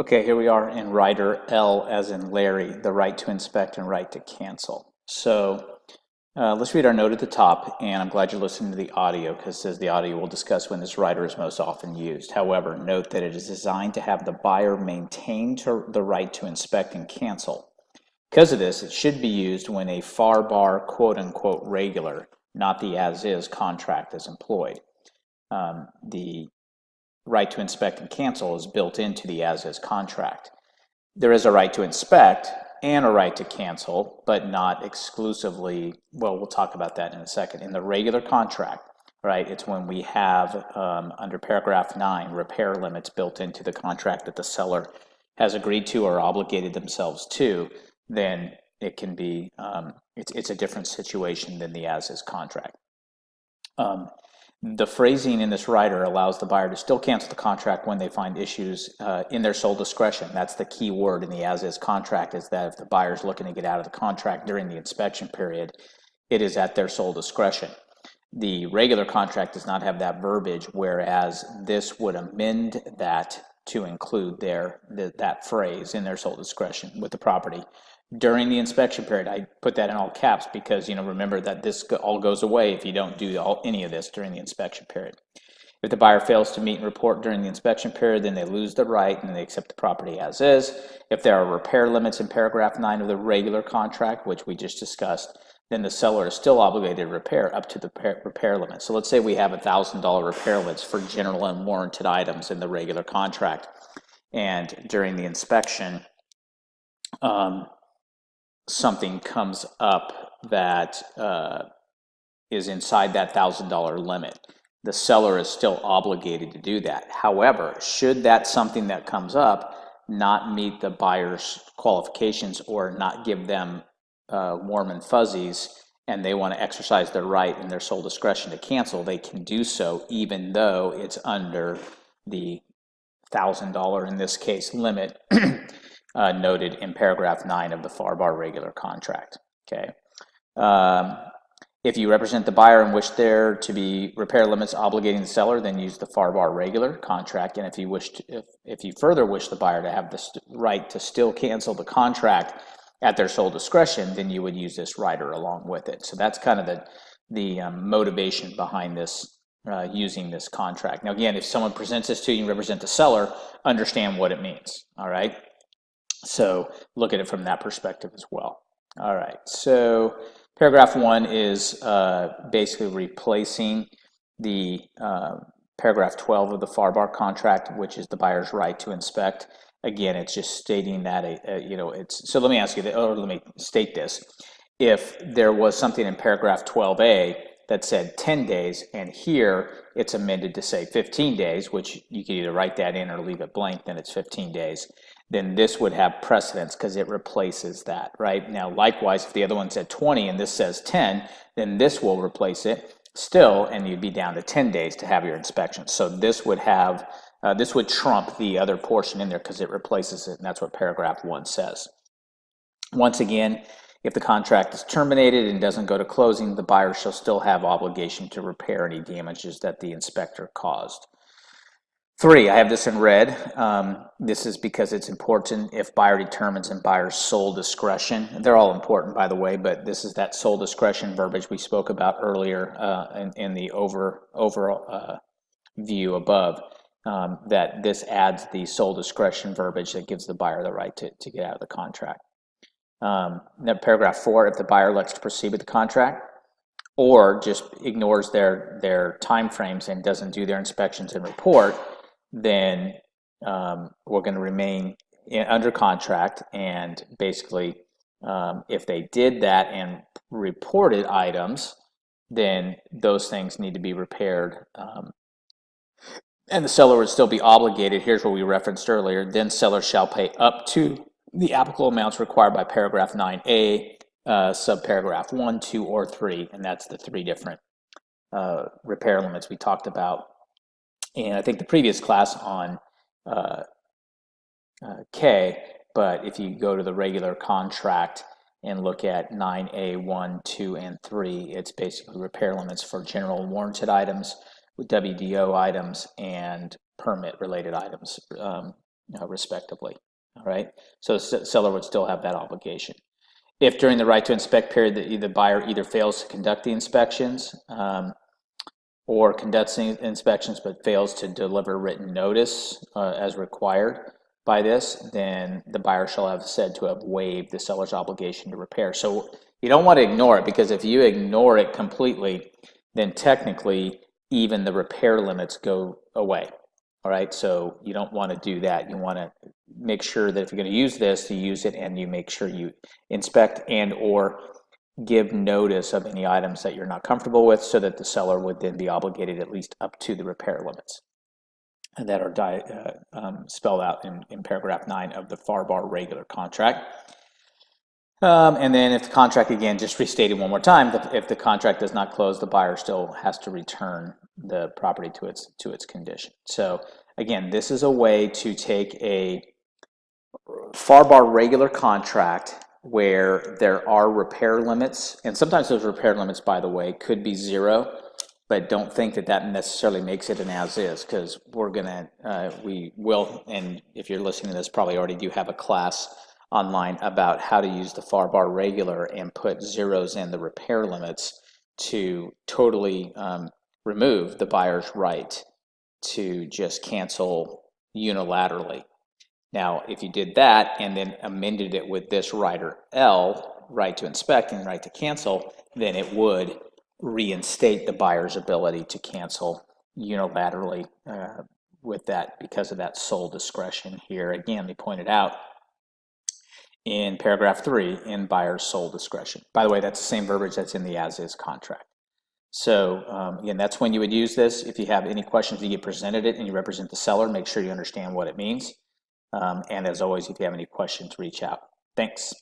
Okay, here we are in rider L as in Larry, the right to inspect and right to cancel. Let's read our note at the top, and I'm glad you're listening to the audio because it says the audio will discuss when this rider is most often used. However, note that it is designed to have the buyer maintain the right to inspect and cancel. Because of this, it should be used when a FARBAR quote-unquote regular, not the as-is contract is employed. The right to inspect and cancel is built into the as-is contract. There is a right to inspect and a right to cancel, but not exclusively. Well, we'll talk about that in a second. In the regular contract, right, it's when we have under paragraph 9 repair limits built into the contract that the seller has agreed to or obligated themselves to, then it can be it's a different situation than the as-is contract. The phrasing in this rider allows the buyer to still cancel the contract when they find issues in their sole discretion. That's the key word in the as-is contract, is that if the buyer's looking to get out of the contract during the inspection period, it is at their sole discretion. The regular contract does not have that verbiage, whereas this would amend that to include that phrase in their sole discretion with the property. During the inspection period, I put that in all caps because, remember that this all goes away if you don't do any of this during the inspection period. If the buyer fails to meet and report during the inspection period, then they lose the right and they accept the property as is. If there are repair limits in paragraph 9 of the regular contract, which we just discussed, then the seller is still obligated to repair up to the repair limit. So let's say we have $1,000 repair limits for general unwarranted items in the regular contract. And during the inspection, something comes up that is inside that $1,000 limit. The seller is still obligated to do that. However, should that something that comes up not meet the buyer's qualifications or not give them warm and fuzzies, and they want to exercise their right in their sole discretion to cancel, they can do so even though it's under the $1,000, in this case, limit noted in paragraph 9 of the FARBAR regular contract. Okay. If you represent the buyer and wish there to be repair limits obligating the seller, then use the FARBAR regular contract. And if you further wish the buyer to have the right to still cancel the contract at their sole discretion, then you would use this rider along with it. So that's kind of the motivation behind this, using this contract. Now, again, if someone presents this to you and represent the seller, understand what it means. All right. So look at it from that perspective as well. All right, so paragraph 1 is basically replacing the paragraph 12 of the FARBAR contract, which is the buyer's right to inspect. Again, it's just stating that, so let me ask you, let me state this. If there was something in paragraph 12A that said 10 days, and here it's amended to say 15 days, which you can either write that in or leave it blank, then it's 15 days. Then this would have precedence because it replaces that, right? Now, likewise, if the other one said 20 and this says 10, then this will replace it still, and you'd be down to 10 days to have your inspection. So this would have, this would trump the other portion in there because it replaces it, and that's what paragraph 1 says. Once again, if the contract is terminated and doesn't go to closing, the buyer shall still have obligation to repair any damages that the inspector caused. 3, I have this in red. This is because it's important if buyer determines in buyer's sole discretion. They're all important, by the way, but this is that sole discretion verbiage we spoke about earlier in the overall view above, that this adds the sole discretion verbiage that gives the buyer the right to get out of the contract. Then paragraph 4, if the buyer elects to proceed with the contract or just ignores their time frames and doesn't do their inspections and report, then we're going to remain under contract, and basically if they did that and reported items, then those things need to be repaired, and the seller would still be obligated. Here's what we referenced earlier. Then seller shall pay up to the applicable amounts required by paragraph 9A, subparagraph 1, 2, or 3, and that's the 3 different repair limits we talked about. And I think the previous class on K, but if you go to the regular contract and look at 9A, 1, 2, and 3, it's basically repair limits for general warranted items, WDO items, and permit-related items. respectively. All right, so the seller would still have that obligation. If during the right to inspect period the buyer either fails to conduct the inspections or conducts the inspections but fails to deliver written notice as required by this, then the buyer shall have said to have waived the seller's obligation to repair. So you don't want to ignore it, because if you ignore it completely, then technically even the repair limits go away. All right, so you don't want to do that. You want to make sure that if you're going to use this, you use it and you make sure you inspect and or give notice of any items that you're not comfortable with, so that the seller would then be obligated at least up to the repair limits and that are spelled out in paragraph 9 of the FARBAR regular contract. And then if the contract, again, just restated one more time, if the contract does not close, the buyer still has to return the property to its condition. So again, this is a way to take a FARBAR regular contract where there are repair limits, and sometimes those repair limits, by the way, could be 0, but don't think that that necessarily makes it an as-is, because we will, and if you're listening to this, probably already do have a class online about how to use the FARBAR regular and put zeros in the repair limits to totally remove the buyer's right to just cancel unilaterally. Now, if you did that and then amended it with this rider L, right to inspect and right to cancel, then it would reinstate the buyer's ability to cancel unilaterally with that, because of that sole discretion here. Again, they pointed out in paragraph 3, in buyer's sole discretion. By the way, that's the same verbiage that's in the as-is contract. So again, that's when you would use this. If you have any questions, you get presented it and you represent the seller, make sure you understand what it means. And as always, if you have any questions, reach out. Thanks.